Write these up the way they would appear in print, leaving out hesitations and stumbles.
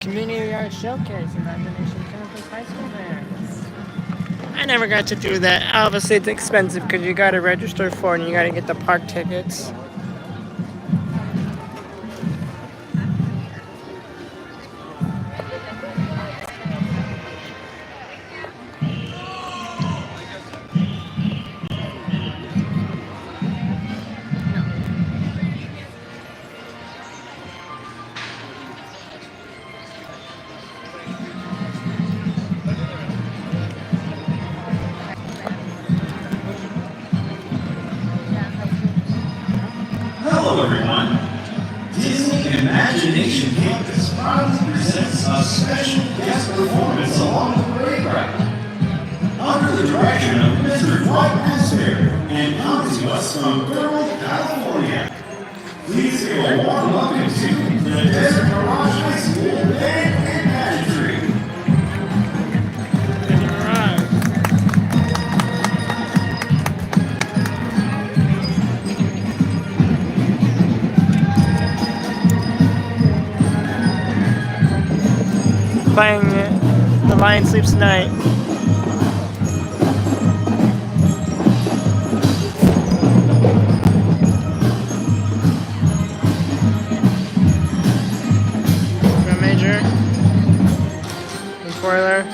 Community Art Showcase, Imagination Campus High School there. I never got to do that. Obviously, it's expensive because you got to register for it and you got to get the park tickets. Hello everyone! Disney Imagination Campus proudly presents a special guest performance along the parade route. Under the direction of Mr. Dwight Asbury and coming to us from Durham, California. Please give a warm welcome to the Desert Garage High School Band and Pageantry. Playing The Lion Sleeps Tonight. Drum major. Spoiler.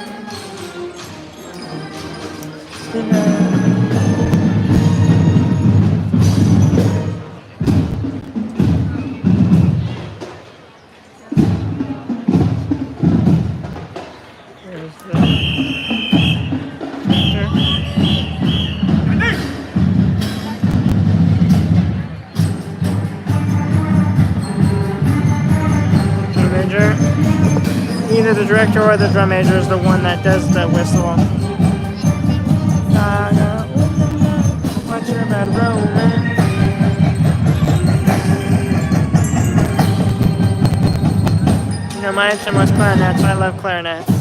Either the director or the drum major is the one that does the whistle. What's your bad romance? You know, my instrument was clarinet, so I love clarinets.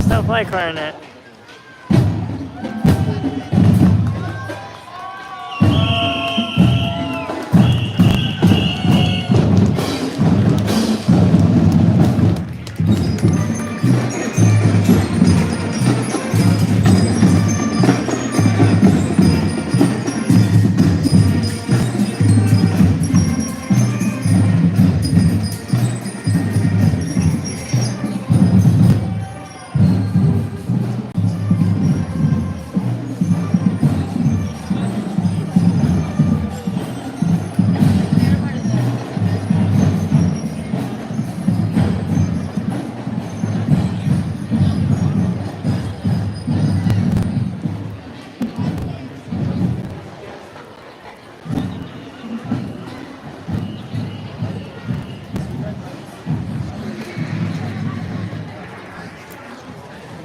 Still play clarinet.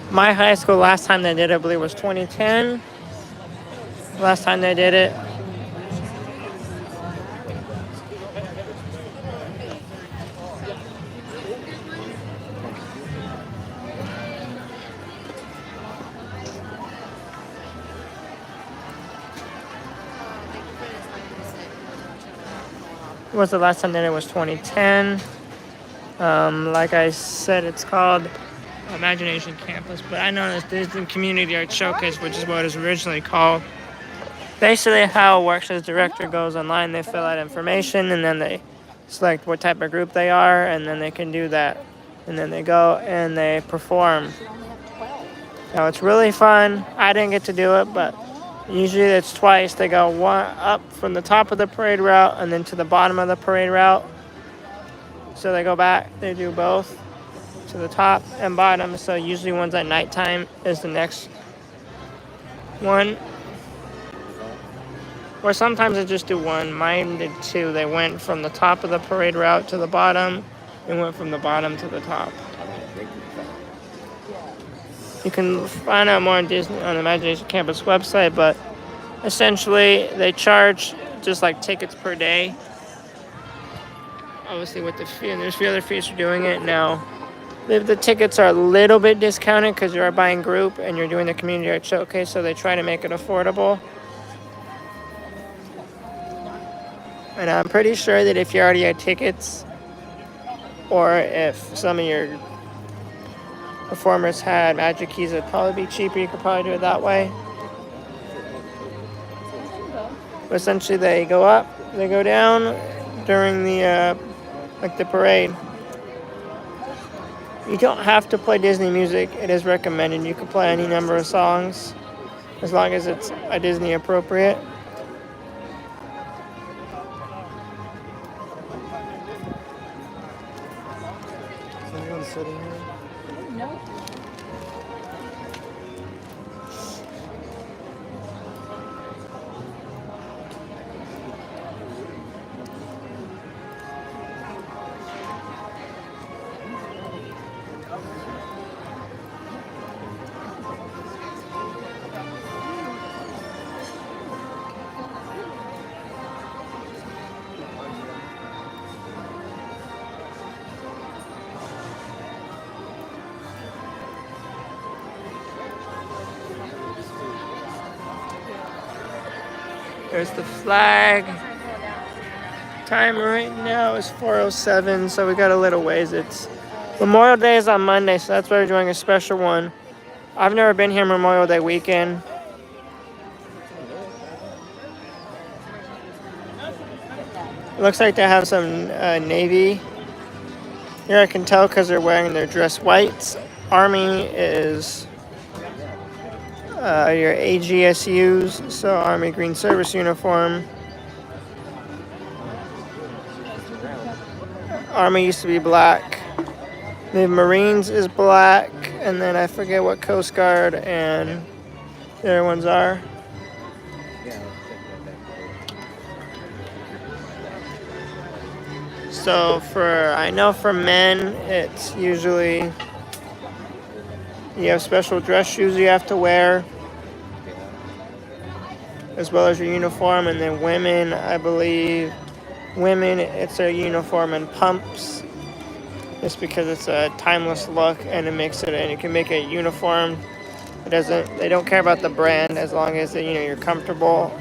My high school, last time they did it, I believe, was 2010. Last time they did it. Was the last time they did it was 2010. Like I said, it's called Imagination Campus, but I know this Disney Community Art Showcase, which is what it was originally called. Basically, how it works is the director goes online, they fill out information, and then they select what type of group they are, and then they can do that. And then they go and they perform. Now, it's really fun. I didn't get to do it, but usually it's twice. They go one up from the top of the parade route and then to the bottom of the parade route. So they go back, they do both to the top and bottom. So usually one's at nighttime is the next one. Or sometimes they just do one. Mine did two. They went from the top of the parade route to the bottom and went from the bottom to the top. You can find out more on Disney on the Imagination Campus website, but essentially they charge just like tickets per day. Obviously with the fee, and there's a few other fees for doing it. Now, the tickets are a little bit discounted because you are buying group and you're doing the community art showcase, so they try to make it affordable. And I'm pretty sure that if you already had tickets, or if some of your performers had magic keys, it'd probably be cheaper. You could probably do it that way. But essentially, they go up, they go down during the like the parade. You don't have to play Disney music. It is recommended. You can play any number of songs as long as it's a Disney appropriate. Is anyone sitting here? No. There's the flag. Time right now is 4:07, so we got a little ways. It's Memorial Day is on Monday, so that's why we're doing a special one. I've never been here Memorial Day weekend. It looks like they have some Navy. Here I can tell because they're wearing their dress whites. Army is your AGSUs, so Army Green Service Uniform. Army used to be black. The Marines is black, and then I forget what Coast Guard and the other ones are. So I know for men, it's usually you have special dress shoes you have to wear, as well as your uniform, and then women, I believe, it's their uniform and pumps, just because it's a timeless look and it can make it uniform. They don't care about the brand as long as you're comfortable,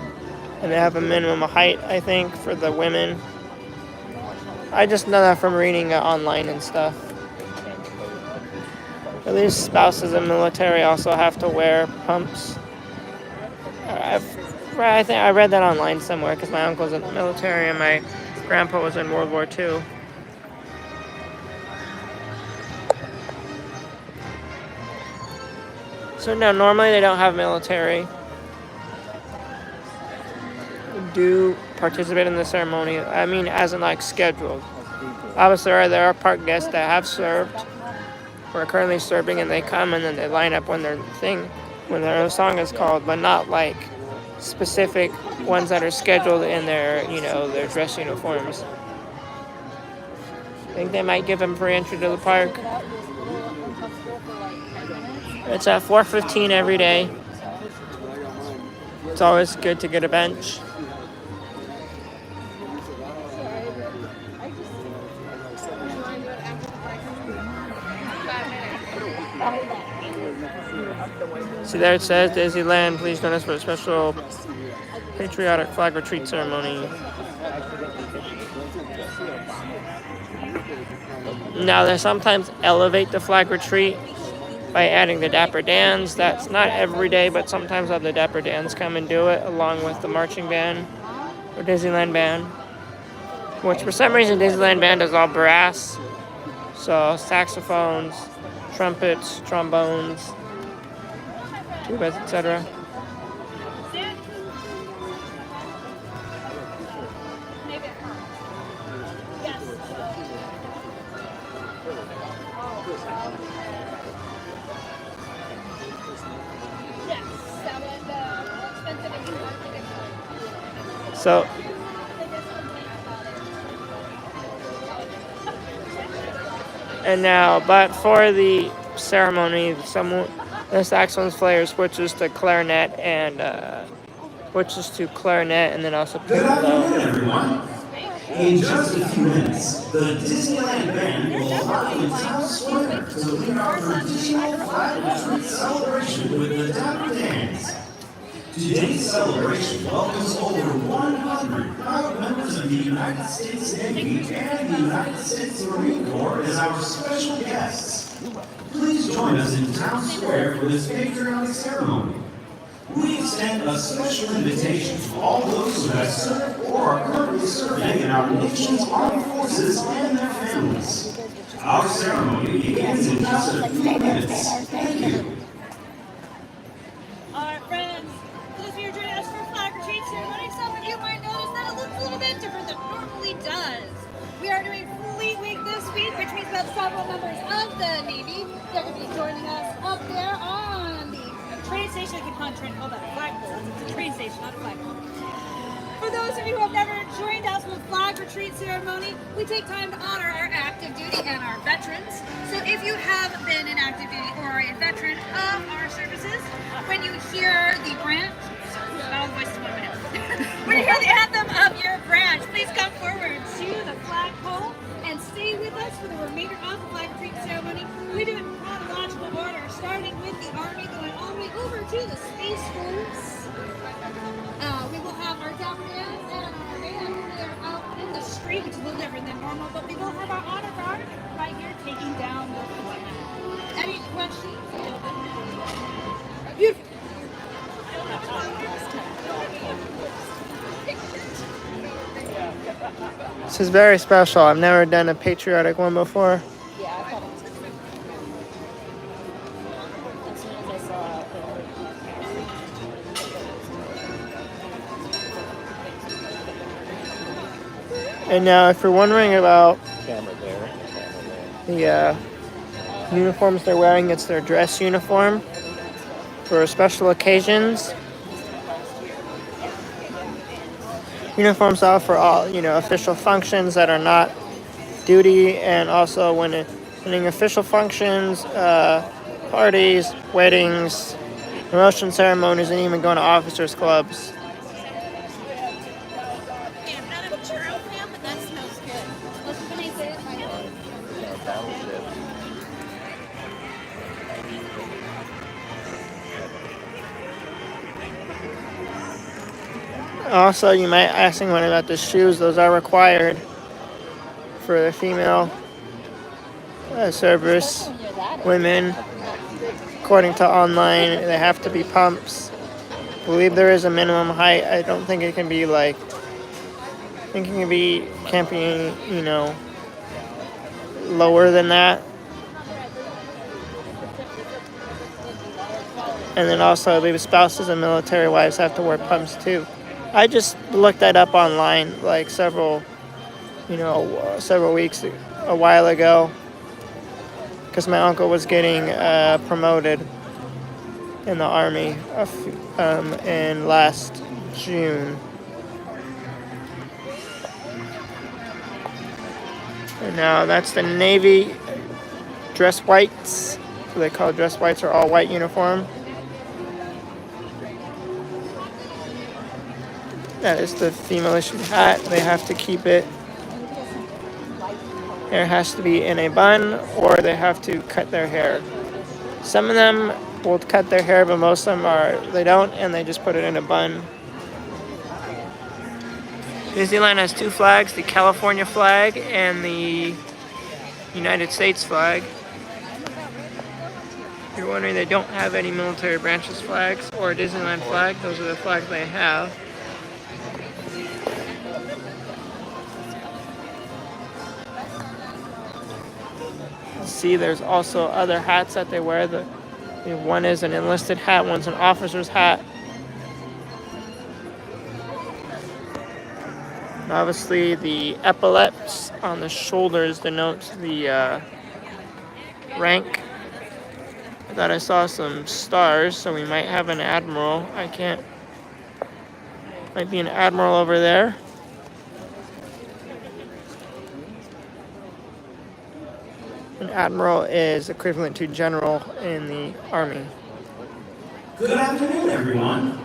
and they have a minimum height, I think, for the women. I just know that from reading online and stuff. At least spouses in military also have to wear pumps. I think I read that online somewhere because my uncle's in the military and my grandpa was in World War II. So no, normally they don't have military. Do participate in the ceremony. I mean, as in like scheduled. Obviously, there are park guests that have served, or are currently serving, and they come and then they line up when their song is called, but not like specific ones that are scheduled in their dress uniforms. I think they might give them free entry to the park. It's at 4:15 every day. It's always good to get a bench. See, there it says Disneyland, please join us for a special patriotic flag retreat ceremony. Now, they sometimes elevate the flag retreat by adding the Dapper Dans. That's not every day, but sometimes the Dapper Dans come and do it along with the marching band or Disneyland band, which for some reason Disneyland band is all brass. So saxophones, trumpets, trombones, tubas, etc. So and now, but for the ceremony, the saxophone player switches to clarinet and then also Good afternoon, piccolo. everyone. In just a few minutes, the Disneyland band will arrive in Town Square to lead our traditional flag retreat celebration with the Dapper Dans. Today's celebration welcomes over 100 proud members of the United States Navy and the United States Marine Corps as our special guests. Please join us in Town Square for this patriotic ceremony. We extend a special invitation to all those who have served or are currently serving in our nation's armed forces and their families. Our ceremony begins in just a few minutes. Thank you. All right, friends. Those of you joining us for flag retreat ceremony, some of you might notice that it looks a little bit different than it normally does. We are doing Fleet Week this week, which means that several members of the Navy are going to be joining us up there on the train station. I keep on trying to call that a flagpole. It's a train station, not a flagpole. For those of you who have never joined us for the flag retreat ceremony, we take time to honor our active duty and our veterans. So if you have been in active duty or a veteran of our services, when you hear the branch, I'll voice to 1 minute. When you hear the anthem of your branch, please come forward to the flagpole and stay with us for the remainder of the flag retreat ceremony. We do it in chronological order, starting with the Army, going all the way over to the Space Force. We will have our daffodils and our band there out in the street, which is a little different than normal, but we will have our honor guard right here taking down the flag. Any questions? Beautiful. This is very special. I've never done a patriotic one before. Yeah, I thought it was as soon as I saw And now, if you're wondering about the uniforms they're wearing, it's their dress uniform for special occasions. Uniforms out for all, official functions that are not duty, and also when attending official functions, parties, weddings, promotion ceremonies, and even going to officers' clubs. I'm not a churro fan, but that smells good. When I say it, I know. Also, you might ask me about the shoes. Those are required for the female service women. According to online, they have to be pumps. I believe there is a minimum height. I don't think it can be I think it can't be, lower than that. And then also, I believe spouses and military wives have to wear pumps too. I just looked that up online several weeks, a while ago, because my uncle was getting promoted in the Army in last June. And now that's the Navy dress whites. So they call dress whites, or all white uniform. That is the female issued hat. They have to keep it. Hair has to be in a bun, or they have to cut their hair. Some of them will cut their hair, but most of them they don't, and they just put it in a bun. Disneyland has two flags, the California flag and the United States flag. If you're wondering, they don't have any military branches flags or a Disneyland flag. Those are the flags they have. See, there's also other hats that they wear. One is an enlisted hat, one's an officer's hat. And obviously, the epaulets on the shoulders denotes the rank. I thought I saw some stars, so we might have an admiral. Might be an admiral over there. An admiral is equivalent to general in the Army. Good afternoon, everyone.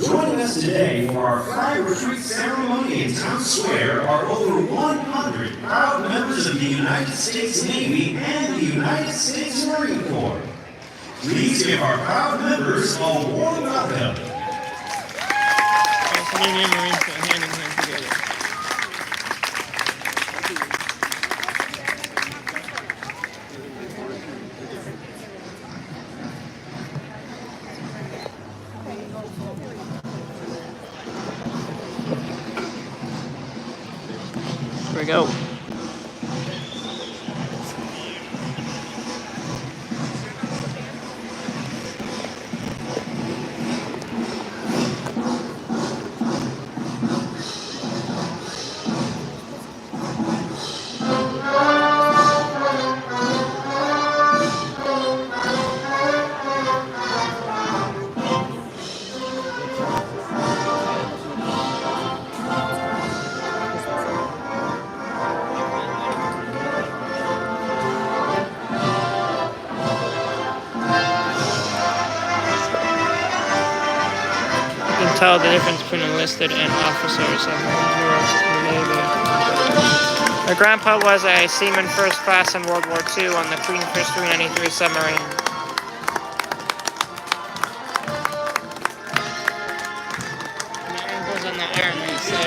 Joining us today for our flag retreat ceremony in Town Square are over 100 proud members of the United States Navy and the United States Marine Corps. Please give our proud members a warm welcome. Canadian Marines go hand in hand together. Here we go. You can tell the difference between enlisted and officers of the Navy. My grandpa was a seaman first class in World War II on the Queenfish 393 submarine. My uncle's in the army, so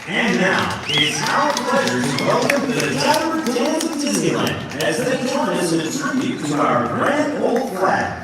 And now, it's our pleasure to welcome the Patriotic Dance of Disneyland as they join us in a tribute to our grand old flag.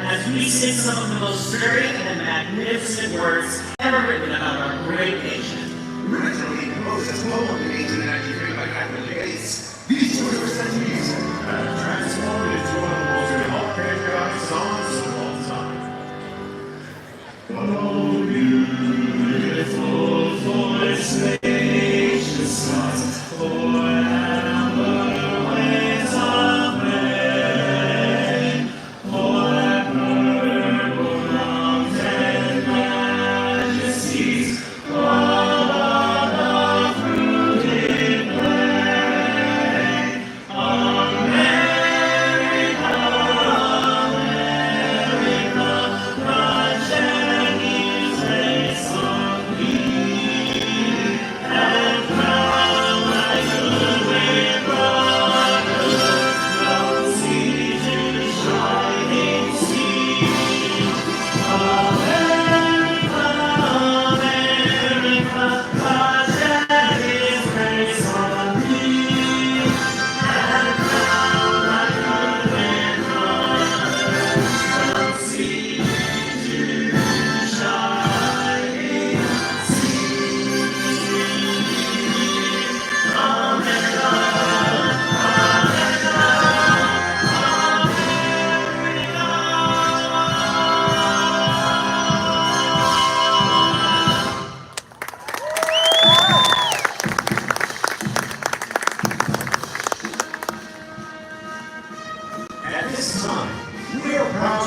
As we sing some of the most stirring and magnificent words ever written about our great nation. Originally composed as a poem in 1893 by Catherine Gates, these words were set to music and transformed into one of the most beloved patriotic songs of all time. Oh, beautiful voice, spacious skies, forever waves of rain, forever belongs and majesties, all of fruited plain. Amen.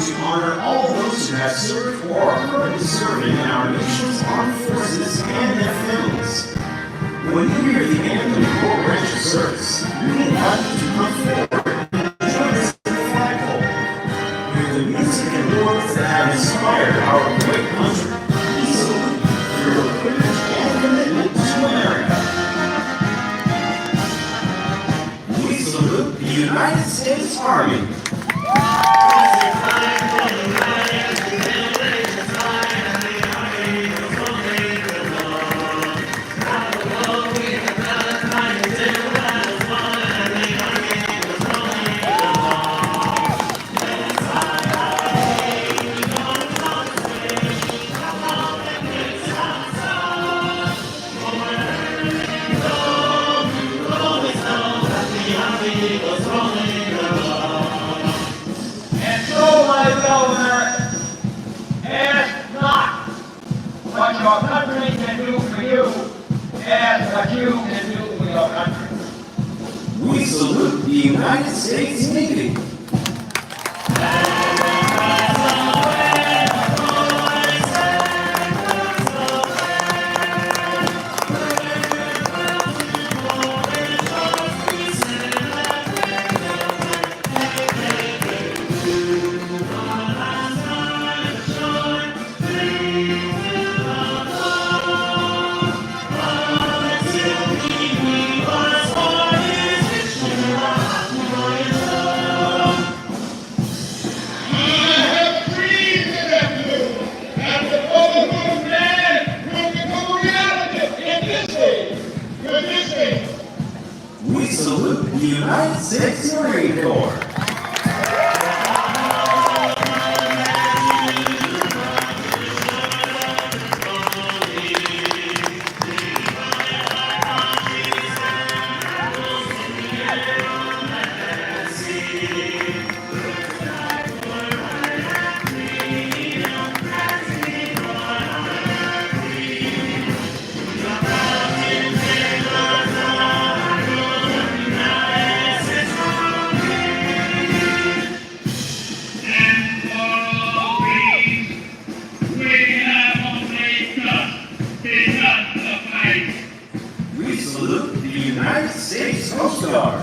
to honor all those who have served or are currently serving in our nation's armed forces and their families. When you hear the anthem of your branch of service, we invite you to come forward and join us in the flagpole. Hear the music and words that have inspired our great country. We salute your courage and commitment to America. We salute the United States Army. Your country can do for you as what you can do for your country. We salute the United States Navy. We salute the United States Marine Corps. We salute the United States Coast Guard.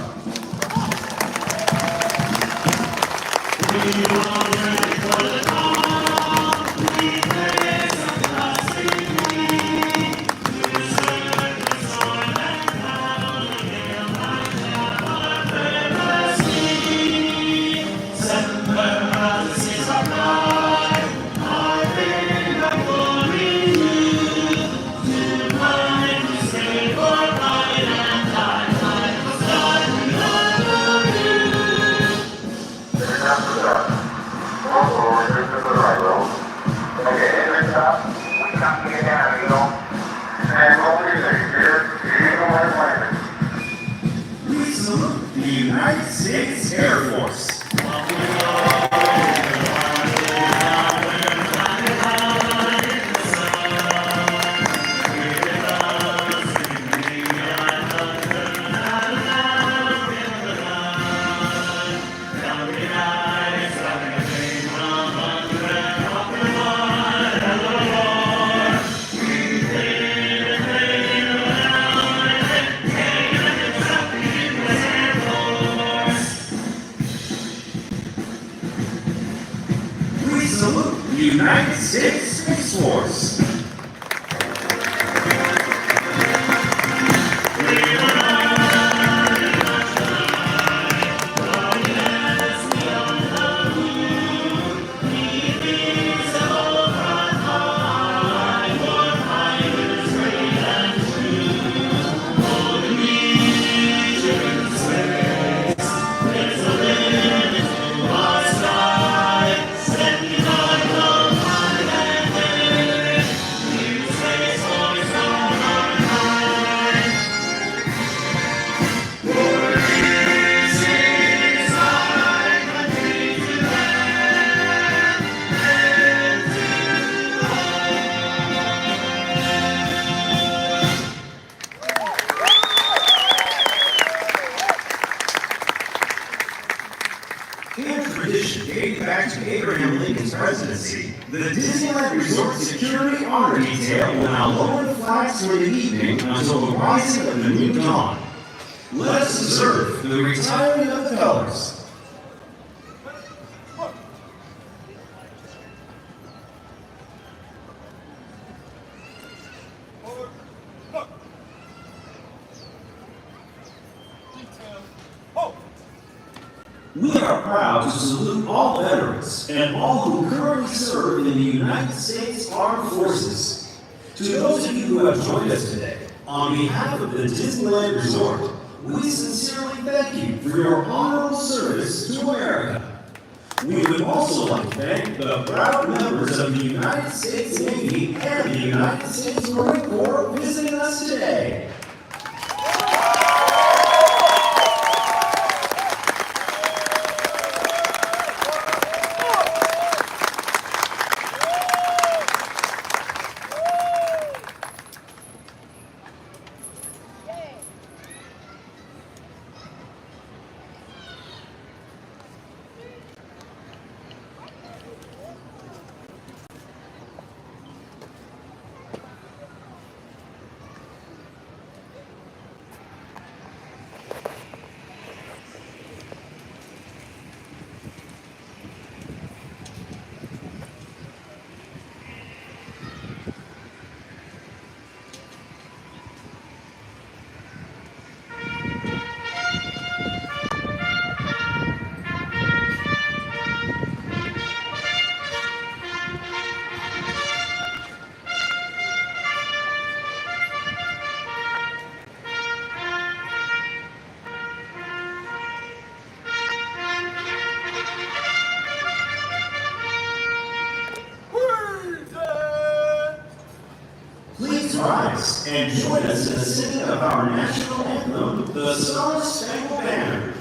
We salute the United States Air Force. We salute the United States Space Force. In tradition dating back to Abraham Lincoln's presidency, the Disneyland Resort Security Honor Detail will now lower the flags for the evening until the rising of the new dawn. Let us observe the retiring of the colors. We are proud to salute all veterans and all who currently serve in the United States Armed Forces. To those of you who have joined us today, on behalf of the Disneyland Resort, we sincerely thank you for your honorable service to America. We would also like to thank the proud members of the United States Navy and the United States Marine Corps visiting us today. Please rise and join us in the singing of our national anthem, the Star-Spangled Banner.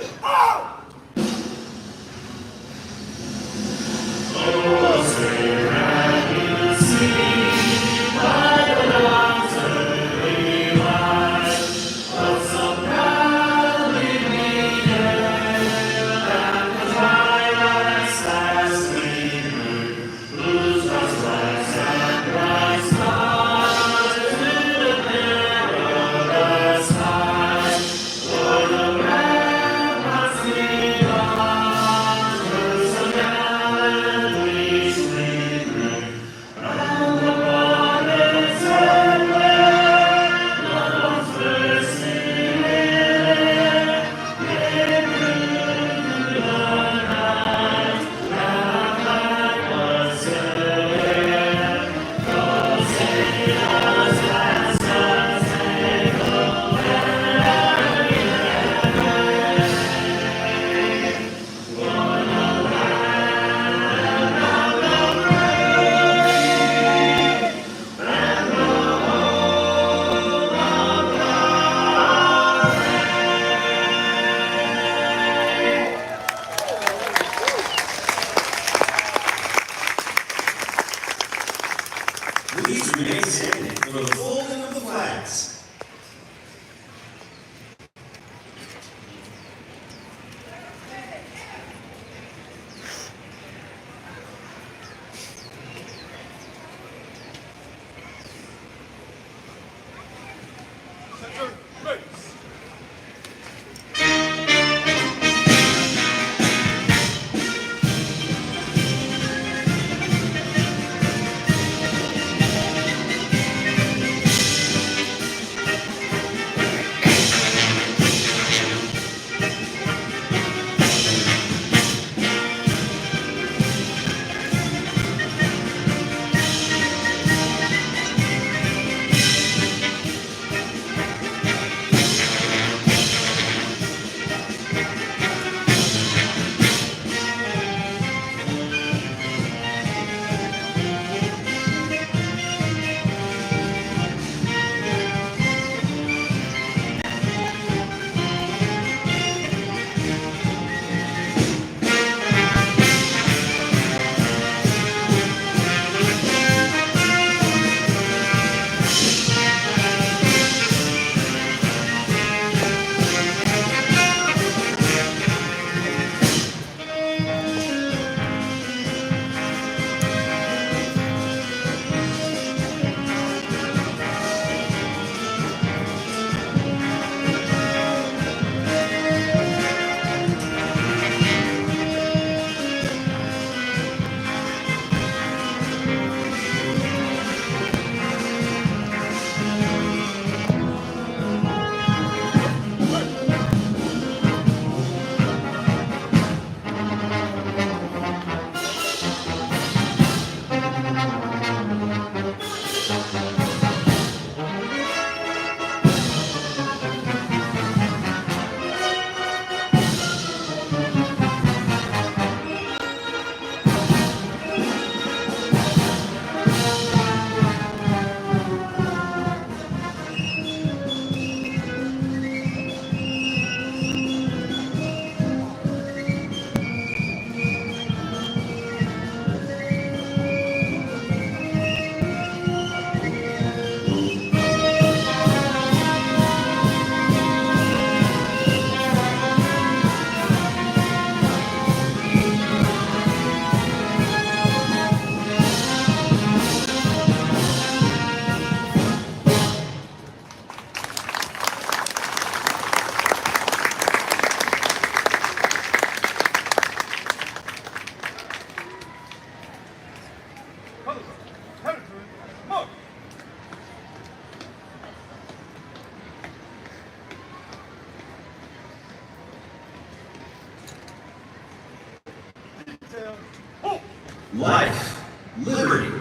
Life, liberty,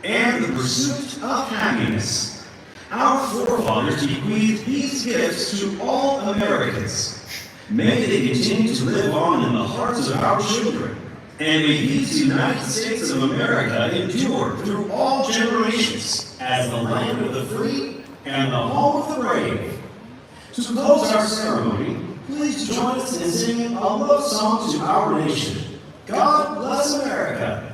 and the pursuit of happiness. Our forefathers bequeathed these gifts to all Americans. May they continue to live on in the hearts of our children, and may these United States of America endure through all generations as the land of the free and the home of the brave. To close our ceremony, please join us in singing a love song to our nation. God bless America.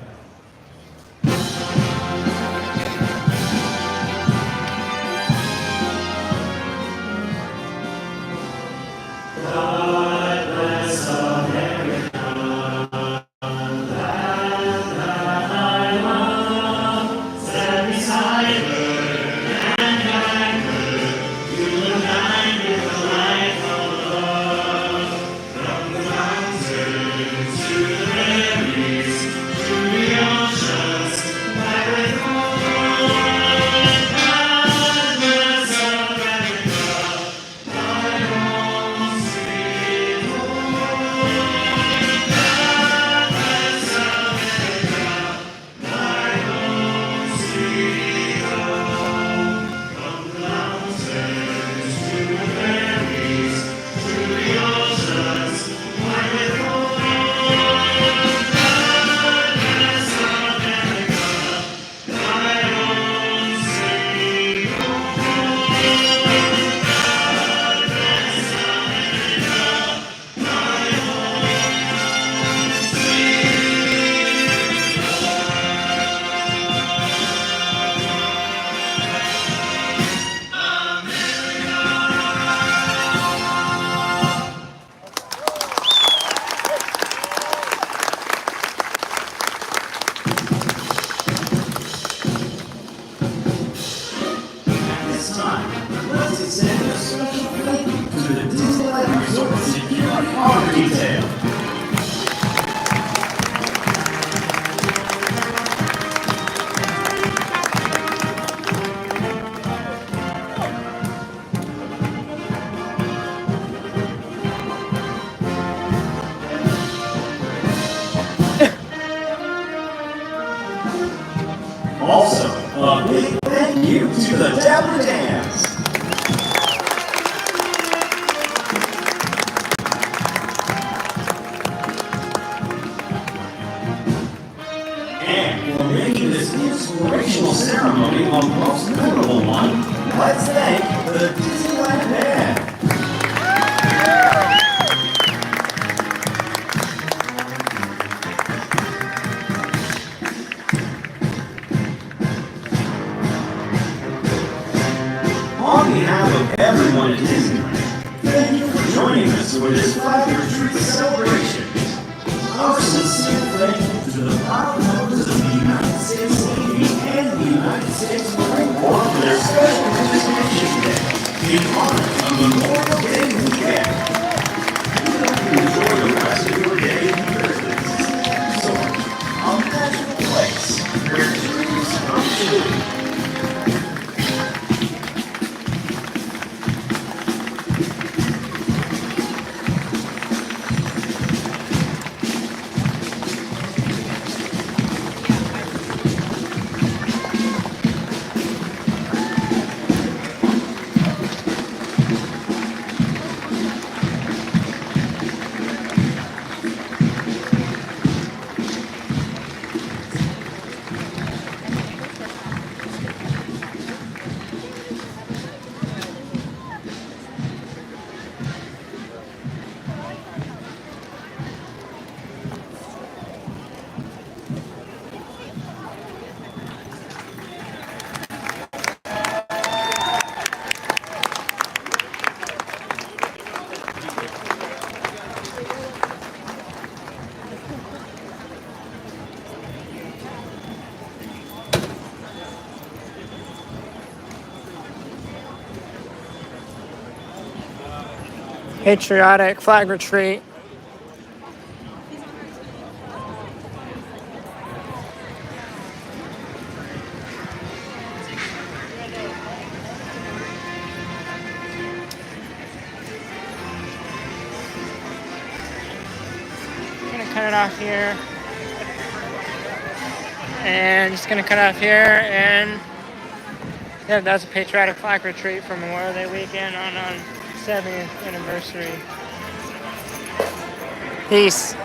Let's extend a special thank you to the Disneyland Resort Security Honor Detail. Also, a big thank you to the Dapper Dans. And for making this inspirational ceremony a most memorable one, let's thank the Disneyland Band. On behalf of everyone at Disneyland, thank you for joining us for this flag retreat celebration. Our sincere thank you to the proud members of the United States Navy and the United States Marine Corps for their special participation today in honor of Memorial Day weekend. We hope you enjoy the rest of your day here at the Disneyland Resort, a magical place where dreams come true. Patriotic flag retreat. I'm gonna cut it off here. And just gonna cut off here, and yeah, that's a patriotic flag retreat for Memorial Day weekend on 70th anniversary. Peace.